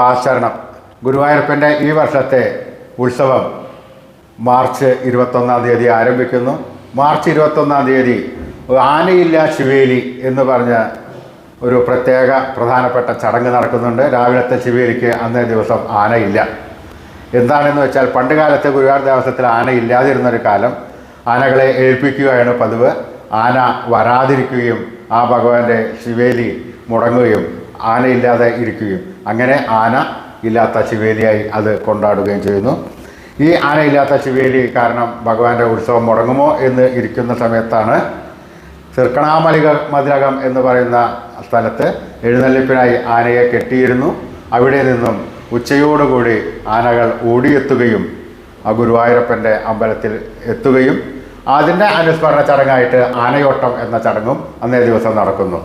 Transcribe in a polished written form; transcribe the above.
ആചരണം. ഗുരുവായൂരപ്പൻ്റെ ഈ വർഷത്തെ ഉത്സവം മാർച്ച് 21 ആരംഭിക്കുന്നു. മാർച്ച് 21 ആനയില്ല ശിവേലി എന്ന് പറഞ്ഞ ഒരു പ്രത്യേക പ്രധാനപ്പെട്ട ചടങ്ങ് നടക്കുന്നുണ്ട്. രാവിലത്തെ ശിവേലിക്ക് അന്നേ ദിവസം ആനയില്ല. എന്താണെന്ന് വെച്ചാൽ പണ്ട് കാലത്ത് ഗുരുവായൂർ ദേവസ്വത്തിൽ ആന ഇല്ലാതിരുന്നൊരു കാലം ആനകളെ ഏൽപ്പിക്കുകയാണ് പതിവ്. ആന വരാതിരിക്കുകയും ആ ഭഗവാന്റെ ശിവേലി മുടങ്ങുകയും ആനയില്ലാതെ ഇരിക്കുകയും അങ്ങനെ ആന ഇല്ലാത്ത ശിവേലിയായി അത് കൊണ്ടാടുകയും ചെയ്യുന്നു. ഈ ആനയില്ലാത്ത ശിവേലി കാരണം ഭഗവാന്റെ ഉത്സവം മുടങ്ങുമോ എന്ന് ഇരിക്കുന്ന സമയത്താണ് മതിലകം എന്ന് പറയുന്ന സ്ഥലത്ത് എഴുന്നള്ളിപ്പിനായി ആനയെ കെട്ടിയിരുന്നു. അവിടെ നിന്നും ഉച്ചയോടുകൂടി ആനകൾ ഓടിയെത്തുകയും ആ ഗുരുവായൂരപ്പൻ്റെ അമ്പലത്തിൽ എത്തുകയും അതിൻ്റെ അനുസ്മരണ ചടങ്ങായിട്ട് ആനയോട്ടം എന്ന ചടങ്ങും അന്നേ ദിവസം നടക്കുന്നു.